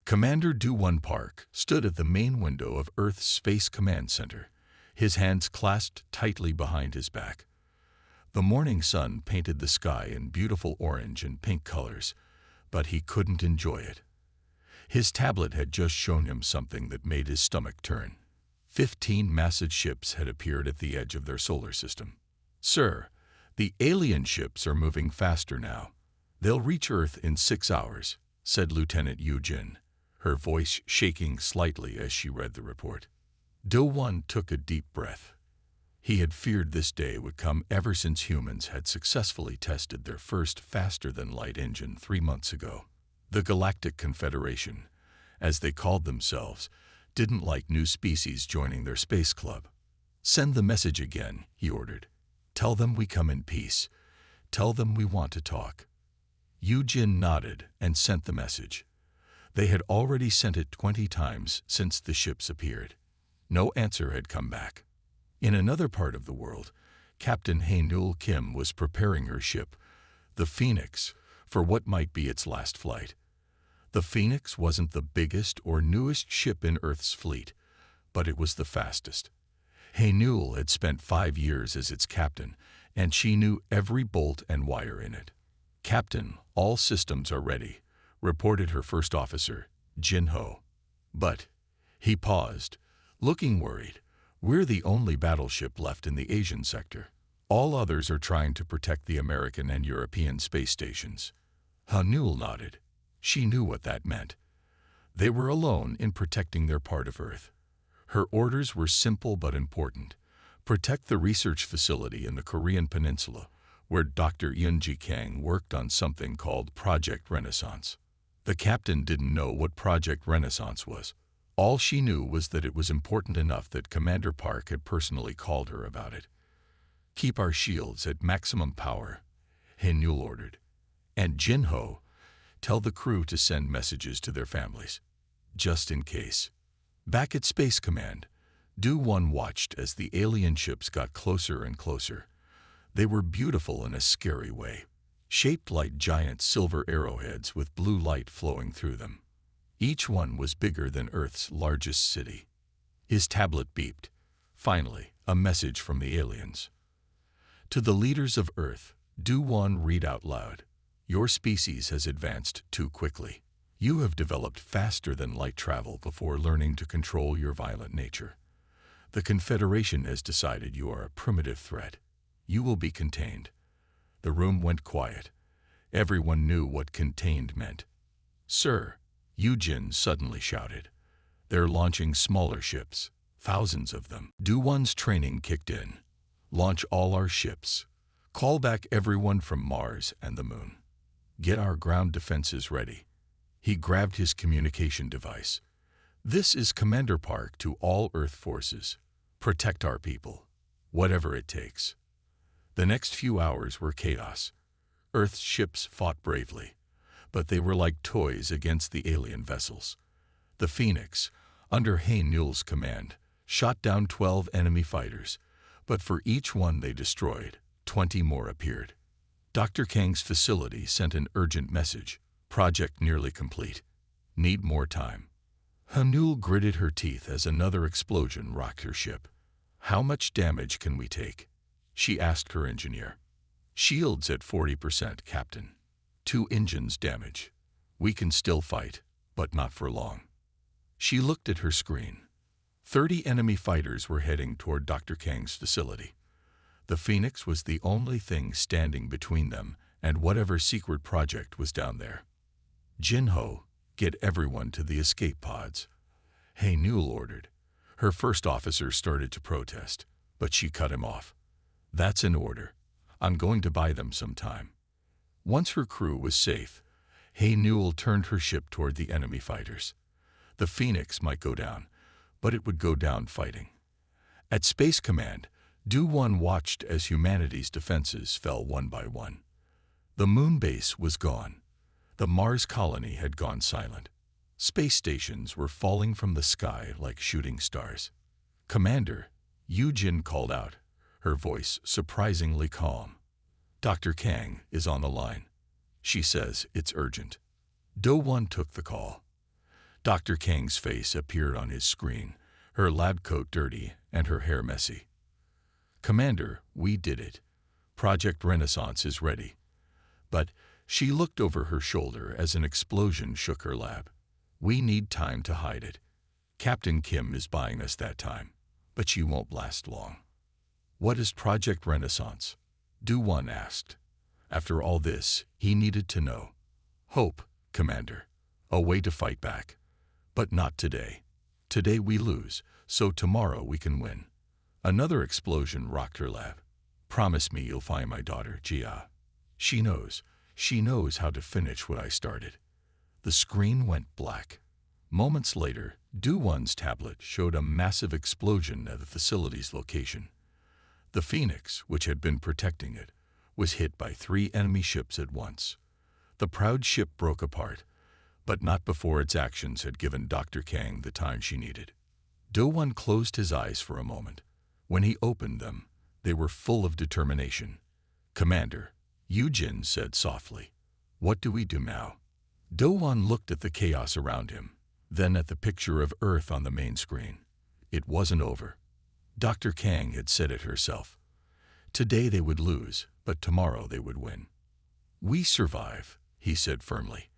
Commander Do-1 Park stood at the main window of Earth's Space Command Center, his hands clasped tightly behind his back. The morning sun painted the sky in beautiful orange and pink colors, but he couldn't enjoy it. His tablet had just shown him something that made his stomach turn. 15 massive ships had appeared at the edge of their solar system. "Sir, the alien ships are moving faster now. They'll reach Earth in 6 hours," said Lieutenant Yu-Jin, her voice shaking slightly as she read the report. Do-1 took a deep breath. He had feared this day would come ever since humans had successfully tested their first faster-than-light engine 3 months ago. The Galactic Confederation, as they called themselves, didn't like new species joining their space club. "Send the message again," he ordered. "Tell them we come in peace. Tell them we want to talk." Yu-Jin nodded and sent the message. They had already sent it 20 times since the ships appeared. No answer had come back. In another part of the world, Captain Hae-Nul Kim was preparing her ship, the Phoenix, for what might be its last flight. The Phoenix wasn't the biggest or newest ship in Earth's fleet, but it was the fastest. Hae-Nul had spent 5 years as its captain, and she knew every bolt and wire in it. "Captain, all systems are ready," reported her first officer, Jin-Ho. "But," he paused, looking worried, "we're the only battleship left in the Asian sector. All others are trying to protect the American and European space stations." Hae-Nul nodded. She knew what that meant. They were alone in protecting their part of Earth. Her orders were simple but important. Protect the research facility in the Korean Peninsula, where Dr. Yoon-ji Kang worked on something called Project Renaissance. The captain didn't know what Project Renaissance was. All she knew was that it was important enough that Commander Park had personally called her about it. "Keep our shields at maximum power," Hae-Nul ordered. "And Jin-Ho, tell the crew to send messages to their families, just in case." Back at Space Command, Do-1 watched as the alien ships got closer and closer. They were beautiful in a scary way, shaped like giant silver arrowheads with blue light flowing through them. Each one was bigger than Earth's largest city. His tablet beeped. Finally, a message from the aliens. "To the leaders of Earth, Do-1 read out loud. Your species has advanced too quickly. You have developed faster than light travel before learning to control your violent nature. The Confederation has decided you are a primitive threat. You will be contained." The room went quiet. Everyone knew what contained meant. "Sir," Yu-Jin suddenly shouted. "They're launching smaller ships, thousands of them." Do-1's training kicked in. "Launch all our ships. Call back everyone from Mars and the Moon. Get our ground defenses ready." He grabbed his communication device. "This is Commander Park to all Earth forces. Protect our people, whatever it takes." The next few hours were chaos. Earth's ships fought bravely, but they were like toys against the alien vessels. The Phoenix, under Hae-Nul's command, shot down 12 enemy fighters, but for each one they destroyed, 20 more appeared. Dr. Kang's facility sent an urgent message. "Project nearly complete. Need more time." Hae-Nul gritted her teeth as another explosion rocked her ship. "How much damage can we take?" she asked her engineer. "Shields at 40%, Captain. 2 engines damage. We can still fight, but not for long." She looked at her screen. 30 enemy fighters were heading toward Dr. Kang's facility. The Phoenix was the only thing standing between them and whatever secret project was down there. "Jin-Ho, get everyone to the escape pods," Hae-Nul ordered. Her first officer started to protest, but she cut him off. "That's an order. I'm going to buy them some time." Once her crew was safe, Hae-Nul turned her ship toward the enemy fighters. The Phoenix might go down, but it would go down fighting. At Space Command, Do-1 watched as humanity's defenses fell one by one. The moon base was gone. The Mars colony had gone silent. Space stations were falling from the sky like shooting stars. "Commander," Yu-Jin called out, her voice surprisingly calm. "Dr. Kang is on the line. She says it's urgent." Do-1 took the call. Dr. Kang's face appeared on his screen, her lab coat dirty and her hair messy. "Commander, we did it. Project Renaissance is ready." But she looked over her shoulder as an explosion shook her lab. "We need time to hide it. Captain Kim is buying us that time, but she won't last long." "What is Project Renaissance?" Do-Won asked. After all this, he needed to know. "Hope, Commander. A way to fight back. But not today. Today we lose, so tomorrow we can win." Another explosion rocked her lab. "Promise me you'll find my daughter, Jia. She knows how to finish what I started." The screen went black. Moments later, Do-Won's tablet showed a massive explosion at the facility's location. The Phoenix, which had been protecting it, was hit by 3 enemy ships at once. The proud ship broke apart, but not before its actions had given Dr. Kang the time she needed. Do-Won closed his eyes for a moment. When he opened them, they were full of determination. "Commander," Yujin said softly, "what do we do now?" Do-Won looked at the chaos around him, then at the picture of Earth on the main screen. It wasn't over. Dr. Kang had said it herself. Today they would lose, but tomorrow they would win. "We survive," he said firmly.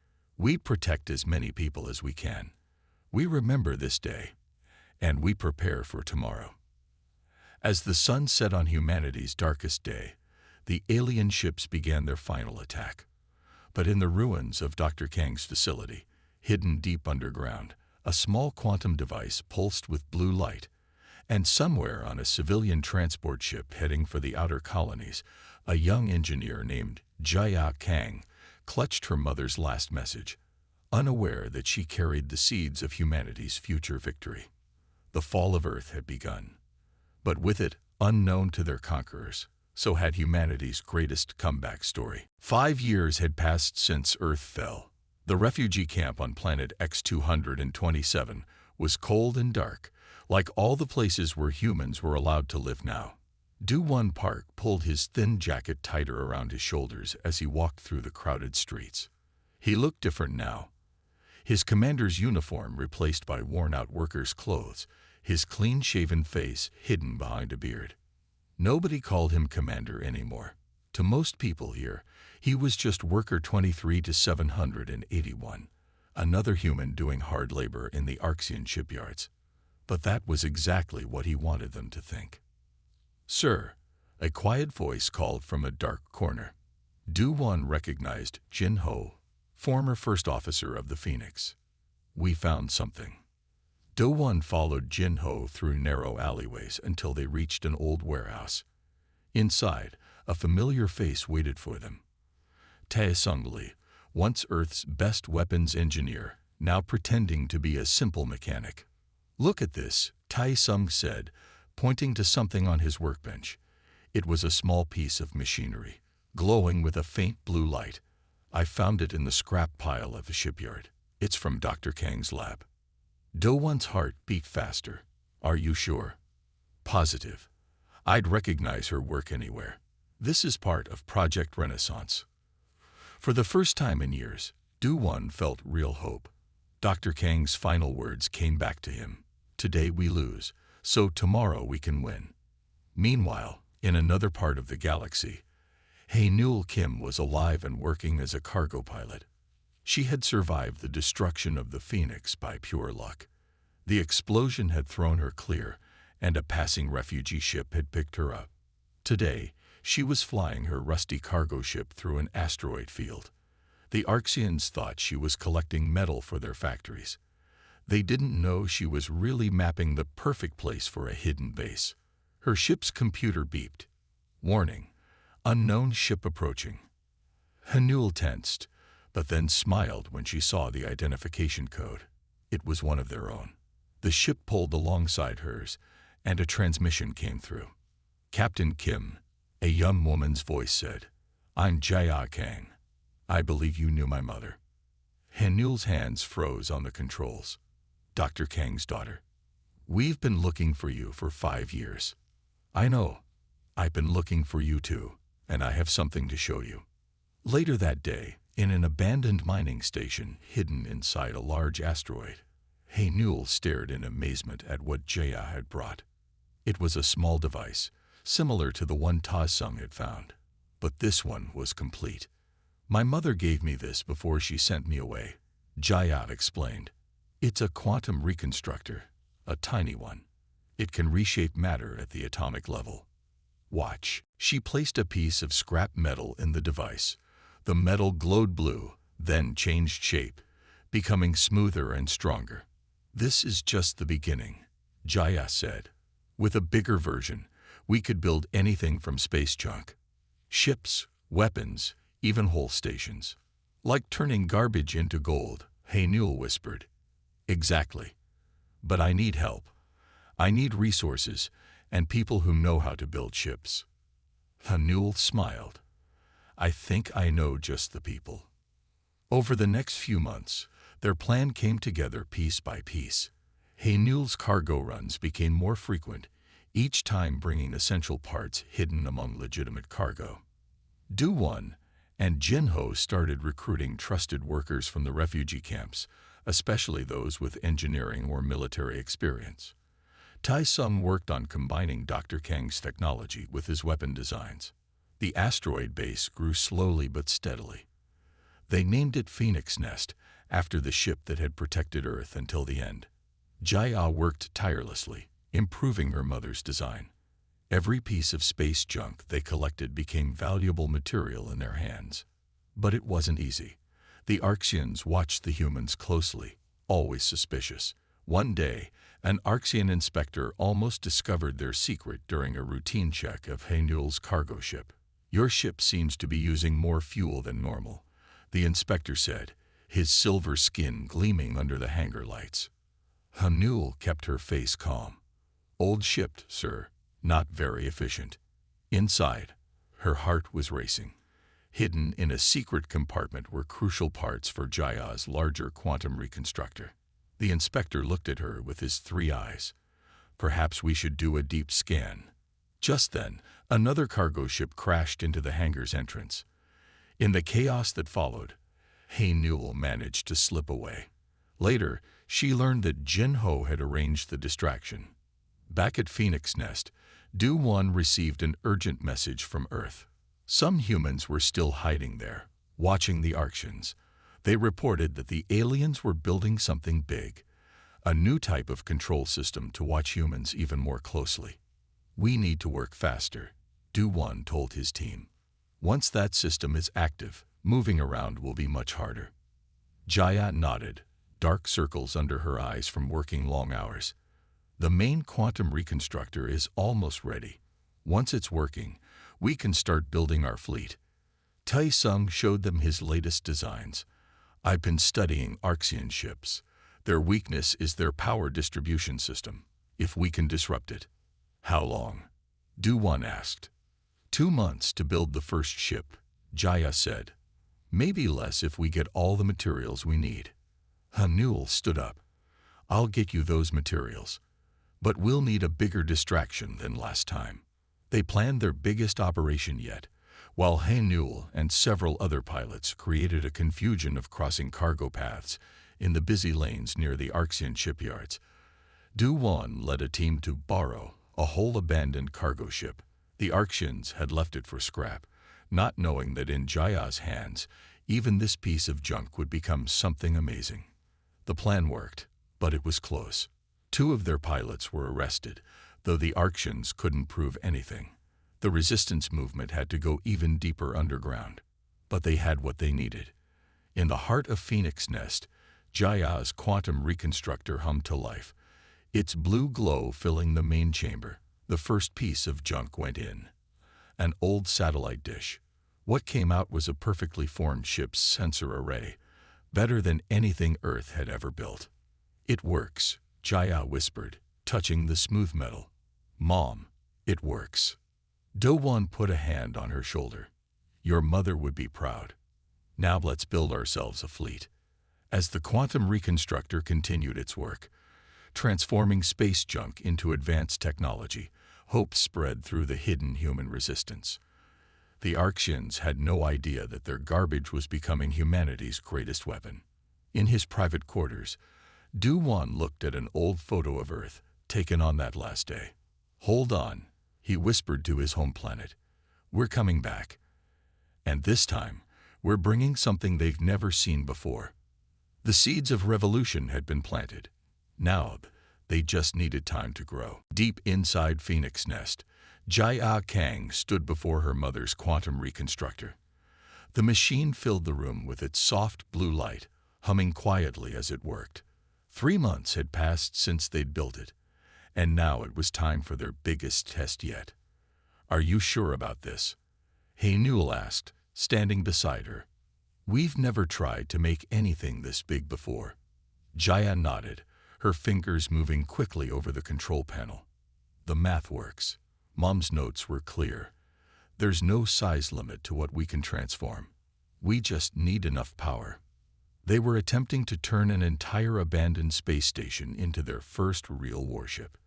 "We protect as many people as we can. We remember this day, and we prepare for tomorrow." As the sun set on humanity's darkest day, the alien ships began their final attack. But in the ruins of Dr. Kang's facility, hidden deep underground, a small quantum device pulsed with blue light, and somewhere on a civilian transport ship heading for the outer colonies, a young engineer named Jia Kang clutched her mother's last message, unaware that she carried the seeds of humanity's future victory. The fall of Earth had begun. But with it, unknown to their conquerors, so had humanity's greatest comeback story. 5 years had passed since Earth fell. The refugee camp on planet X-227 was cold and dark, like all the places where humans were allowed to live now. Do-Won Park pulled his thin jacket tighter around his shoulders as he walked through the crowded streets. He looked different now. His commander's uniform replaced by worn-out worker's clothes, his clean-shaven face hidden behind a beard. Nobody called him commander anymore. To most people here, he was just worker 23 to 781, another human doing hard labor in the Arxian shipyards. But that was exactly what he wanted them to think. "Sir," a quiet voice called from a dark corner. Do-Won recognized Jin Ho, former first officer of the Phoenix. "We found something." Do-Won followed Jin Ho through narrow alleyways until they reached an old warehouse. Inside, a familiar face waited for them. Taesung Lee, once Earth's best weapons engineer, now pretending to be a simple mechanic. "Look at this," Taesung said, pointing to something on his workbench. It was a small piece of machinery, glowing with a faint blue light. "I found it in the scrap pile of the shipyard. It's from Dr. Kang's lab." Do-Won's heart beat faster. "Are you sure?" "Positive. I'd recognize her work anywhere. This is part of Project Renaissance." For the first time in years, Do-Won felt real hope. Dr. Kang's final words came back to him. "Today we lose, so tomorrow we can win." Meanwhile, in another part of the galaxy, Hae-Nul Kim was alive and working as a cargo pilot. She had survived the destruction of the Phoenix by pure luck. The explosion had thrown her clear, and a passing refugee ship had picked her up. Today, she was flying her rusty cargo ship through an asteroid field. The Arxians thought she was collecting metal for their factories. They didn't know she was really mapping the perfect place for a hidden base. Her ship's computer beeped. "Warning, unknown ship approaching." Hae-Nul tensed, but then smiled when she saw the identification code. It was one of their own. The ship pulled alongside hers, and a transmission came through. "Captain Kim," a young woman's voice said, "I'm Jia Kang. I believe you knew my mother." Hae-Nul's hands froze on the controls. "Dr. Kang's daughter. We've been looking for you for 5 years." "I know. I've been looking for you too, and I have something to show you." Later that day, in an abandoned mining station hidden inside a large asteroid, Newell stared in amazement at what Jaya had brought. It was a small device, similar to the one Ta Sung had found. But this one was complete. My mother gave me this before she sent me away, Jaya explained. It's a quantum reconstructor, a tiny one. It can reshape matter at the atomic level. Watch. She placed a piece of scrap metal in the device. The metal glowed blue, then changed shape, becoming smoother and stronger. This is just the beginning, Jaya said. With a bigger version, we could build anything from space junk. Ships, weapons, even whole stations. Like turning garbage into gold, Newell whispered. Exactly. But I need help. I need resources and people who know how to build ships. Newell smiled. I think I know just the people. Over the next few months, their plan came together piece by piece. Newell's cargo runs became more frequent, each time bringing essential parts hidden among legitimate cargo. Do-Won and Jin-Ho started recruiting trusted workers from the refugee camps, especially those with engineering or military experience. Tai-Sung worked on combining Dr. Kang's technology with his weapon designs. The asteroid base grew slowly but steadily. They named it Phoenix Nest, after the ship that had protected Earth until the end. Jaya worked tirelessly, improving her mother's design. Every piece of space junk they collected became valuable material in their hands. But it wasn't easy. The Arxians watched the humans closely, always suspicious. One day, an Arxian inspector almost discovered their secret during a routine check of Newell's cargo ship. Your ship seems to be using more fuel than normal, the inspector said, his silver skin gleaming under the hangar lights. Newell kept her face calm. Old ship, sir. Not very efficient. Inside, her heart was racing. Hidden in a secret compartment were crucial parts for Jaya's larger quantum reconstructor. The inspector looked at her with his 3 eyes. Perhaps we should do a deep scan. Just then, another cargo ship crashed into the hangar's entrance. In the chaos that followed, Newell managed to slip away. Later, she learned that Jin-Ho had arranged the distraction. Back at Phoenix Nest, Do-Won received an urgent message from Earth. Some humans were still hiding there, watching the Arxians. They reported that the aliens were building something big, a new type of control system to watch humans even more closely. We need to work faster, Do-Won told his team. Once that system is active, moving around will be much harder. Jaya nodded, dark circles under her eyes from working long hours. The main quantum reconstructor is almost ready. Once it's working, we can start building our fleet. Tai-Sung showed them his latest designs. I've been studying Arxian ships. Their weakness is their power distribution system, if we can disrupt it. How long? Do-Won asked. 2 months to build the first ship, Jaya said. Maybe less if we get all the materials we need. Newell stood up. I'll get you those materials. But we'll need a bigger distraction than last time. They planned their biggest operation yet, while Newell and several other pilots created a confusion of crossing cargo paths in the busy lanes near the Arxian shipyards. Do-Won led a team to borrow a whole abandoned cargo ship. The Arxians had left it for scrap, not knowing that in Jaya's hands, even this piece of junk would become something amazing. The plan worked, but it was close. 2 of their pilots were arrested, though the Arxians couldn't prove anything. The resistance movement had to go even deeper underground. But they had what they needed. In the heart of Phoenix Nest, Jaya's quantum reconstructor hummed to life, its blue glow filling the main chamber. The first piece of junk went in. An old satellite dish. What came out was a perfectly formed ship's sensor array, better than anything Earth had ever built. It works, Jaya whispered, touching the smooth metal. Mom, it works. Do-Won put a hand on her shoulder. Your mother would be proud. Now let's build ourselves a fleet. As the quantum reconstructor continued its work, transforming space junk into advanced technology, hope spread through the hidden human resistance. The Arxians had no idea that their garbage was becoming humanity's greatest weapon. In his private quarters, Du-Wan looked at an old photo of Earth taken on that last day. "Hold on," he whispered to his home planet. "We're coming back. And this time, we're bringing something they've never seen before." The seeds of revolution had been planted. Now, they just needed time to grow. Deep inside Phoenix Nest, Jia Kang stood before her mother's quantum reconstructor. The machine filled the room with its soft blue light, humming quietly as it worked. 3 months had passed since they'd built it, and now it was time for their biggest test yet. "Are you sure about this?" Newell asked, standing beside her. "We've never tried to make anything this big before." Jia nodded, her fingers moving quickly over the control panel. "The math works." Mom's notes were clear. "There's no size limit to what we can transform. We just need enough power." They were attempting to turn an entire abandoned space station into their first real warship.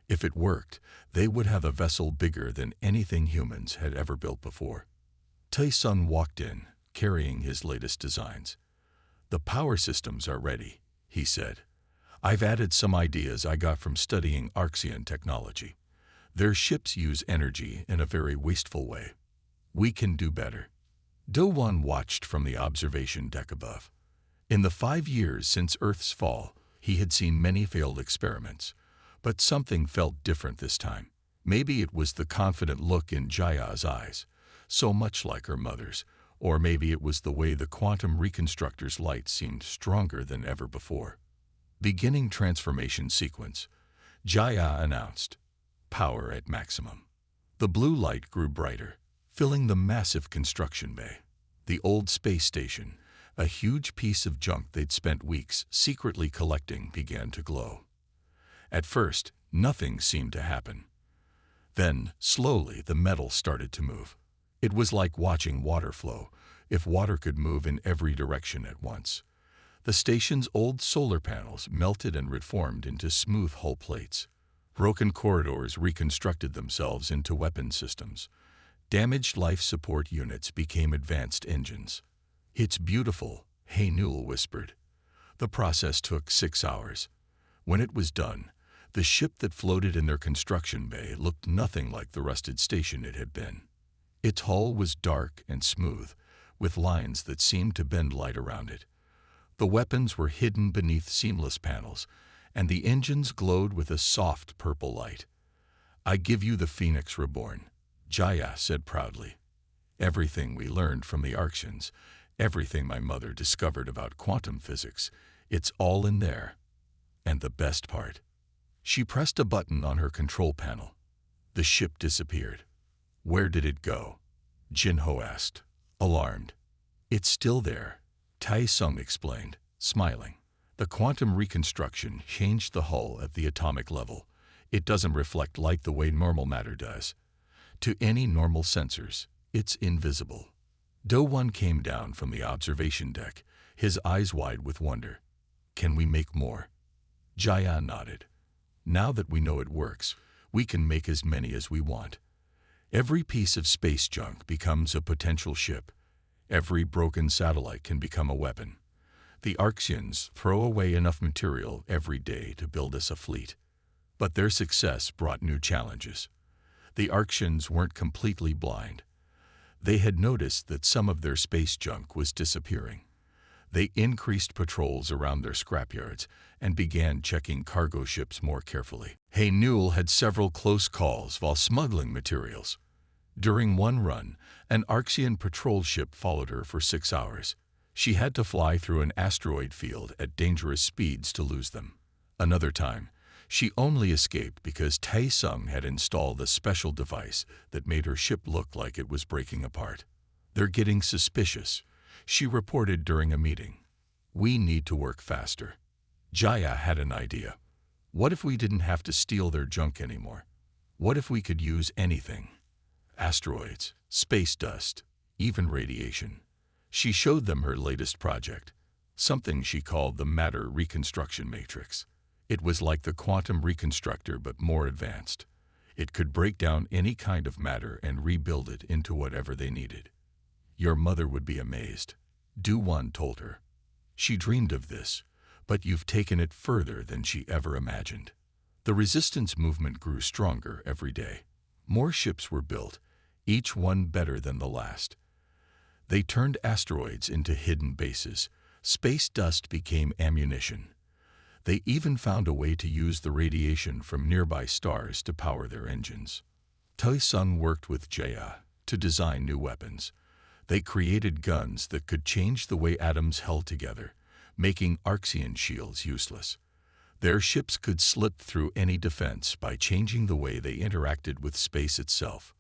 If it worked, they would have a vessel bigger than anything humans had ever built before. Tae-sung walked in, carrying his latest designs. "The power systems are ready," he said. "I've added some ideas I got from studying Arxian technology. Their ships use energy in a very wasteful way. We can do better." Do-Won watched from the observation deck above. In the 5 years since Earth's fall, he had seen many failed experiments, but something felt different this time. Maybe it was the confident look in Jaya's eyes, so much like her mother's, or maybe it was the way the quantum reconstructor's light seemed stronger than ever before. Beginning transformation sequence, Jaya announced, "Power at maximum." The blue light grew brighter, filling the massive construction bay. The old space station, a huge piece of junk they'd spent weeks secretly collecting, began to glow. At first, nothing seemed to happen. Then, slowly, the metal started to move. It was like watching water flow, if water could move in every direction at once. The station's old solar panels melted and reformed into smooth hull plates. Broken corridors reconstructed themselves into weapon systems. Damaged life support units became advanced engines. "It's beautiful," Newell whispered. The process took 6 hours. When it was done, the ship that floated in their construction bay looked nothing like the rusted station it had been. Its hull was dark and smooth, with lines that seemed to bend light around it. The weapons were hidden beneath seamless panels, and the engines glowed with a soft purple light. "I give you the Phoenix Reborn," Jaya said proudly. "Everything we learned from the Arxians, everything my mother discovered about quantum physics, it's all in there. And the best part." She pressed a button on her control panel. The ship disappeared. "Where did it go?" Jinho asked, alarmed. "It's still there," Tae-sung explained, smiling. "The quantum reconstruction changed the hull at the atomic level. It doesn't reflect light the way normal matter does. To any normal sensors, it's invisible." Do-Won came down from the observation deck, his eyes wide with wonder. "Can we make more?" Jaya nodded. "Now that we know it works, we can make as many as we want. Every piece of space junk becomes a potential ship. Every broken satellite can become a weapon. The Arxians throw away enough material every day to build us a fleet." But their success brought new challenges. The Arxians weren't completely blind. They had noticed that some of their space junk was disappearing. They increased patrols around their scrapyards and began checking cargo ships more carefully. Newell had several close calls while smuggling materials. During one run, an Arxian patrol ship followed her for 6 hours. She had to fly through an asteroid field at dangerous speeds to lose them. Another time, she only escaped because Tae-sung had installed a special device that made her ship look like it was breaking apart. "They're getting suspicious," she reported during a meeting. "We need to work faster." Jaya had an idea. What if we didn't have to steal their junk anymore? What if we could use anything? Asteroids, space dust, even radiation. She showed them her latest project, something she called the Matter Reconstruction Matrix. It was like the quantum reconstructor but more advanced. It could break down any kind of matter and rebuild it into whatever they needed. "Your mother would be amazed," Do-Won told her. "She dreamed of this, but you've taken it further than she ever imagined. The resistance movement grew stronger every day. More ships were built, each one better than the last. They turned asteroids into hidden bases. Space dust became ammunition. They even found a way to use the radiation from nearby stars to power their engines. Tai-Sung worked with Jaya to design new weapons. They created guns that could change the way atoms held together, making Arxian shields useless. Their ships could slip through any defense by changing the way they interacted with space itself.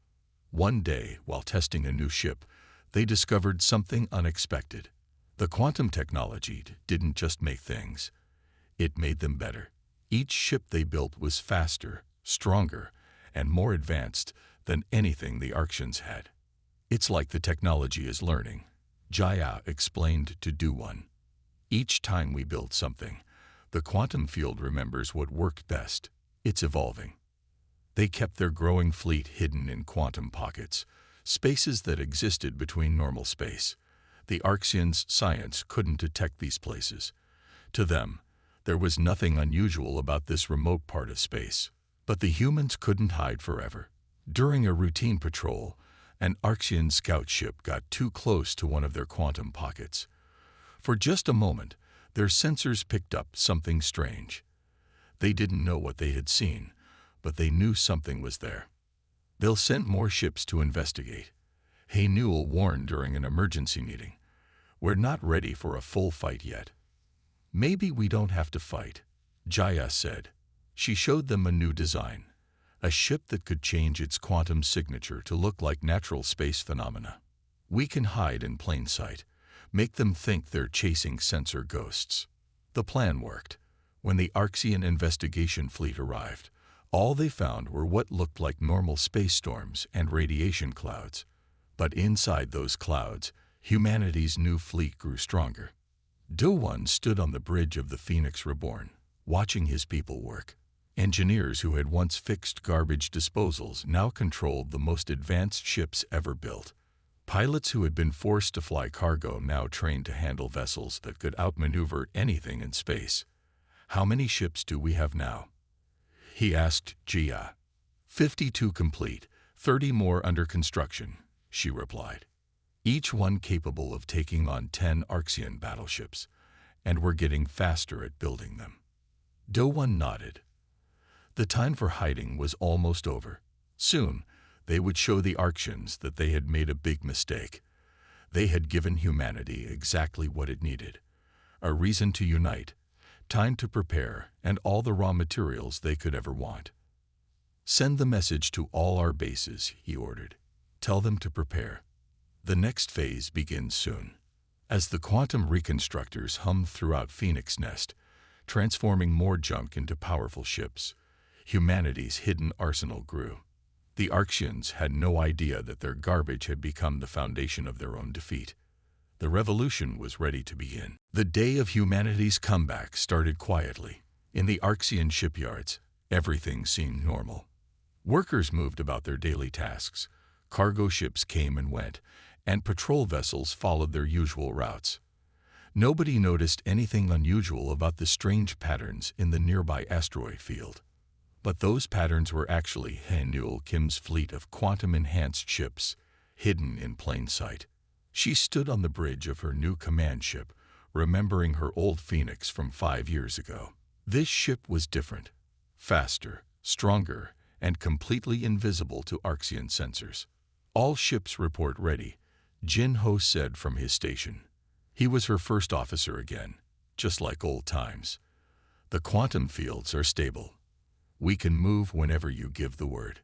One day, while testing a new ship, they discovered something unexpected. The quantum technology didn't just make things, it made them better. Each ship they built was faster, stronger, and more advanced than anything the Arxians had. It's like the technology is learning, Jaya explained to Do-One. Each time we build something, the quantum field remembers what worked best. It's evolving. They kept their growing fleet hidden in quantum pockets, spaces that existed between normal space. The Arxians' science couldn't detect these places. To them, there was nothing unusual about this remote part of space. But the humans couldn't hide forever. During a routine patrol, an Arxian scout ship got too close to one of their quantum pockets. For just a moment, their sensors picked up something strange. They didn't know what they had seen, but they knew something was there. They'll send more ships to investigate. He Newell warned during an emergency meeting. We're not ready for a full fight yet. Maybe we don't have to fight, Jaya said. She showed them a new design, a ship that could change its quantum signature to look like natural space phenomena. We can hide in plain sight, make them think they're chasing sensor ghosts. The plan worked. When the Arxian investigation fleet arrived, all they found were what looked like normal space storms and radiation clouds. But inside those clouds, humanity's new fleet grew stronger. Do-One stood on the bridge of the Phoenix Reborn, watching his people work. Engineers who had once fixed garbage disposals now controlled the most advanced ships ever built. Pilots who had been forced to fly cargo now trained to handle vessels that could outmaneuver anything in space. How many ships do we have now? He asked Jia. 52 complete, 30 more under construction, she replied. Each one capable of taking on 10 Arxian battleships, and we're getting faster at building them. Do-One nodded. The time for hiding was almost over. Soon, they would show the Arxians that they had made a big mistake. They had given humanity exactly what it needed. A reason to unite, time to prepare, and all the raw materials they could ever want. Send the message to all our bases, he ordered. Tell them to prepare. The next phase begins soon. As the quantum reconstructors hummed throughout Phoenix Nest, transforming more junk into powerful ships, humanity's hidden arsenal grew. The Arxians had no idea that their garbage had become the foundation of their own defeat. The revolution was ready to begin. The day of humanity's comeback started quietly. In the Arxian shipyards, everything seemed normal. Workers moved about their daily tasks. Cargo ships came and went, and patrol vessels followed their usual routes. Nobody noticed anything unusual about the strange patterns in the nearby asteroid field. But those patterns were actually He Newell Kim's fleet of quantum-enhanced ships, hidden in plain sight. She stood on the bridge of her new command ship, remembering her old Phoenix from 5 years ago. This ship was different, faster, stronger, and completely invisible to Arxian sensors. All ships report ready, Jin Ho said from his station. He was her first officer again, just like old times. The quantum fields are stable. We can move whenever you give the word.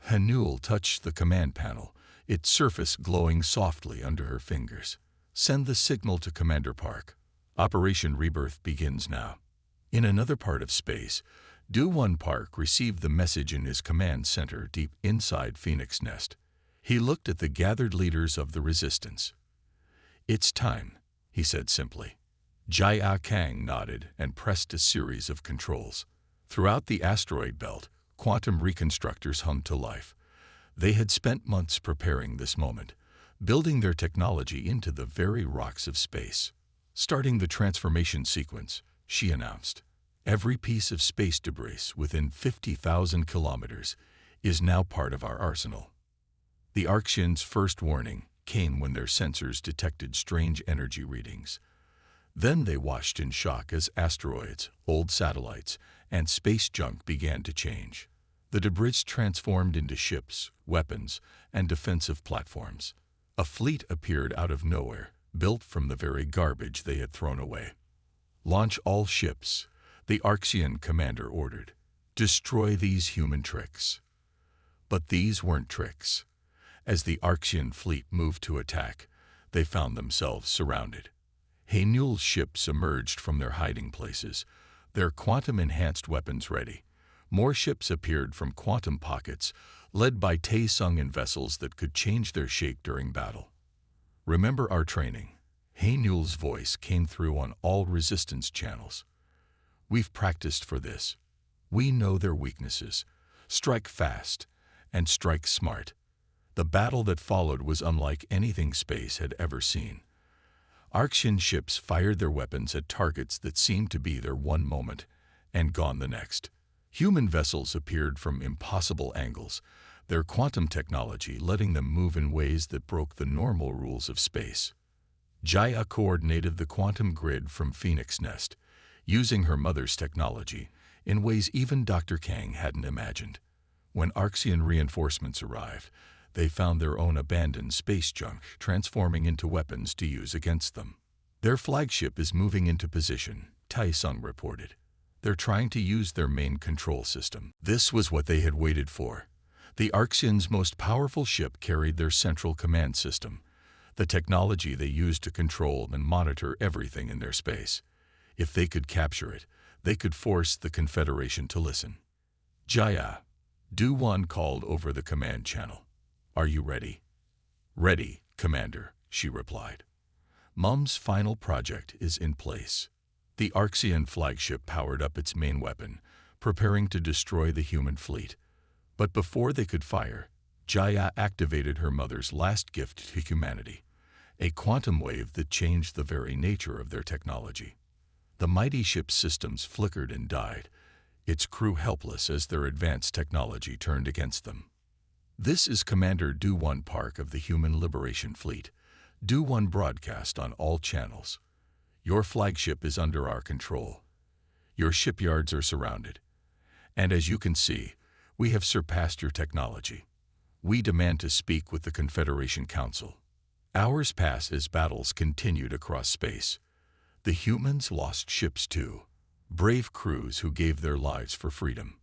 He Newell touched the command panel, its surface glowing softly under her fingers. Send the signal to Commander Park. Operation Rebirth begins now. In another part of space, Do-One Park received the message in his command center deep inside Phoenix Nest. He looked at the gathered leaders of the resistance. It's time, he said simply. Jia Kang nodded and pressed a series of controls. Throughout the asteroid belt, quantum reconstructors hummed to life. They had spent months preparing this moment, building their technology into the very rocks of space. Starting the transformation sequence, she announced. Every piece of space debris within 50,000 kilometers is now part of our arsenal. The Arxians' first warning came when their sensors detected strange energy readings. Then they watched in shock as asteroids, old satellites, and space junk began to change. The debris transformed into ships, weapons, and defensive platforms. A fleet appeared out of nowhere, built from the very garbage they had thrown away. "Launch all ships," the Arxian commander ordered. "Destroy these human tricks." But these weren't tricks. As the Arxian fleet moved to attack, they found themselves surrounded. Haenul's ships emerged from their hiding places, their quantum-enhanced weapons ready. More ships appeared from quantum pockets, led by Taesung in vessels that could change their shape during battle. "Remember our training." Haenul's voice came through on all resistance channels. "We've practiced for this. We know their weaknesses. Strike fast and strike smart." The battle that followed was unlike anything space had ever seen. Arxian ships fired their weapons at targets that seemed to be there one moment and gone the next. Human vessels appeared from impossible angles, their quantum technology letting them move in ways that broke the normal rules of space. Jaya coordinated the quantum grid from Phoenix Nest, using her mother's technology in ways even Dr. Kang hadn't imagined. When Arxian reinforcements arrived, they found their own abandoned space junk transforming into weapons to use against them. "Their flagship is moving into position," Taesung reported. "They're trying to use their main control system." This was what they had waited for. The Arxians' most powerful ship carried their central command system, the technology they used to control and monitor everything in their space. If they could capture it, they could force the Confederation to listen. "Jaya," Du-1 called over the command channel. "Are you ready?" "Ready, Commander," she replied. "Mum's final project is in place." The Arxian flagship powered up its main weapon, preparing to destroy the human fleet. But before they could fire, Jaya activated her mother's last gift to humanity, a quantum wave that changed the very nature of their technology. The mighty ship's systems flickered and died, its crew helpless as their advanced technology turned against them. "This is Commander Du-1 Park of the Human Liberation Fleet," Du-1 broadcast on all channels. "Your flagship is under our control. Your shipyards are surrounded. And as you can see, we have surpassed your technology. We demand to speak with the Confederation Council." Hours passed as battles continued across space. The humans lost ships too, brave crews who gave their lives for freedom.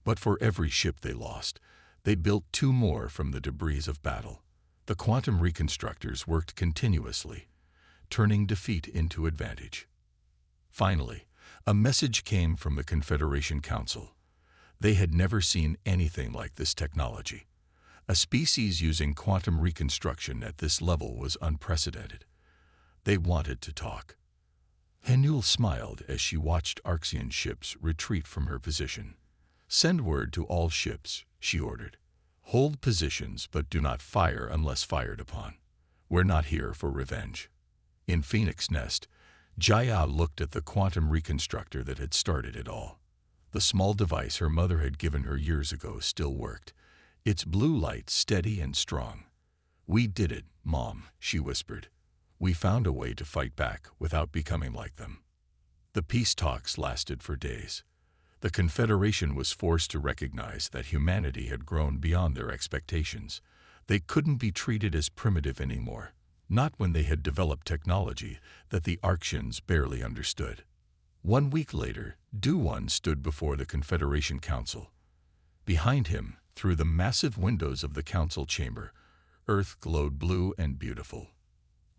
But for every ship they lost, they built two more from the debris of battle. The quantum reconstructors worked continuously, turning defeat into advantage. Finally, a message came from the Confederation Council. They had never seen anything like this technology. A species using quantum reconstruction at this level was unprecedented. They wanted to talk. Haenul smiled as she watched Arxian ships retreat from her position. "Send word to all ships," she ordered. "Hold positions, but do not fire unless fired upon. We're not here for revenge." In Phoenix Nest, Jaya looked at the quantum reconstructor that had started it all. The small device her mother had given her years ago still worked, its blue light steady and strong. "We did it, Mom," she whispered. "We found a way to fight back without becoming like them." The peace talks lasted for days. The Confederation was forced to recognize that humanity had grown beyond their expectations. They couldn't be treated as primitive anymore, not when they had developed technology that the Arxians barely understood. 1 week later, Du-1 stood before the Confederation Council. Behind him, through the massive windows of the council chamber, Earth glowed blue and beautiful.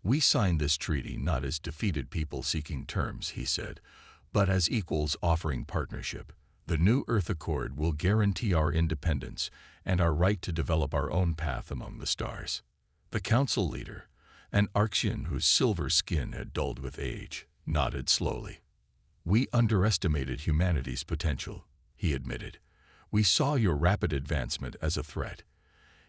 "We signed this treaty not as defeated people seeking terms," he said, "but as equals offering partnership. The new Earth Accord will guarantee our independence and our right to develop our own path among the stars." The council leader, an Arxian whose silver skin had dulled with age, nodded slowly. "We underestimated humanity's potential," he admitted. "We saw your rapid advancement as a threat.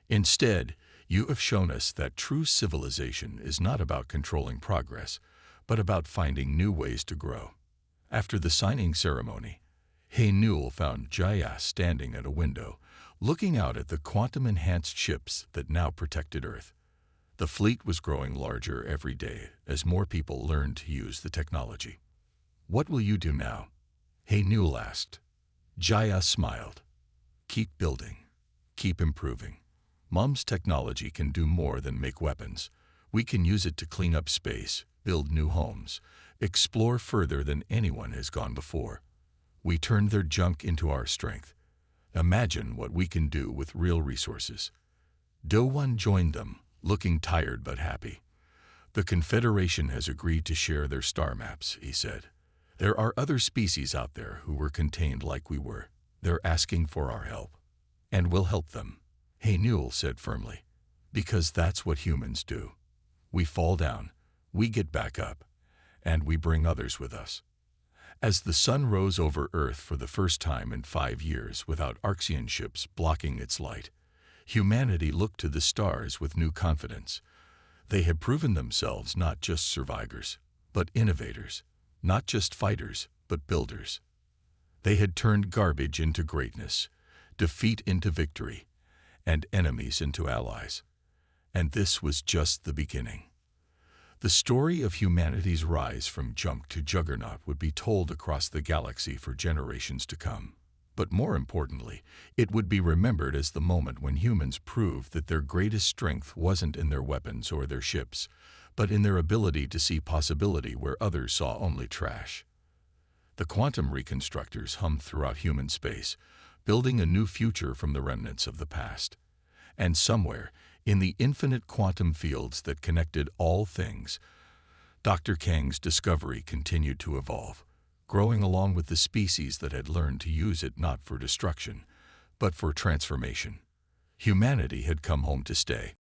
Instead, you have shown us that true civilization is not about controlling progress, but about finding new ways to grow." After the signing ceremony, Hay Newell found Jaya standing at a window, looking out at the quantum-enhanced ships that now protected Earth. The fleet was growing larger every day as more people learned to use the technology. "What will you do now?" Hay Newell asked. Jaya smiled. "Keep building. Keep improving. Mom's technology can do more than make weapons. We can use it to clean up space, build new homes, explore further than anyone has gone before. We turn their junk into our strength. Imagine what we can do with real resources." Do-Won joined them, looking tired but happy. "The Confederation has agreed to share their star maps," he said. "There are other species out there who were contained like we were. They're asking for our help. And we'll help them," Hay Newell said firmly. "Because that's what humans do. We fall down, we get back up, and we bring others with us." As the sun rose over Earth for the first time in 5 years without Arxian ships blocking its light, humanity looked to the stars with new confidence. They had proven themselves not just survivors, but innovators, not just fighters, but builders. They had turned garbage into greatness, defeat into victory, and enemies into allies. And this was just the beginning. The story of humanity's rise from junk to juggernaut would be told across the galaxy for generations to come. But more importantly, it would be remembered as the moment when humans proved that their greatest strength wasn't in their weapons or their ships, but in their ability to see possibility where others saw only trash. The quantum reconstructors hummed throughout human space, building a new future from the remnants of the past. And somewhere, in the infinite quantum fields that connected all things, Dr. Kang's discovery continued to evolve, growing along with the species that had learned to use it not for destruction, but for transformation. Humanity had come home to stay.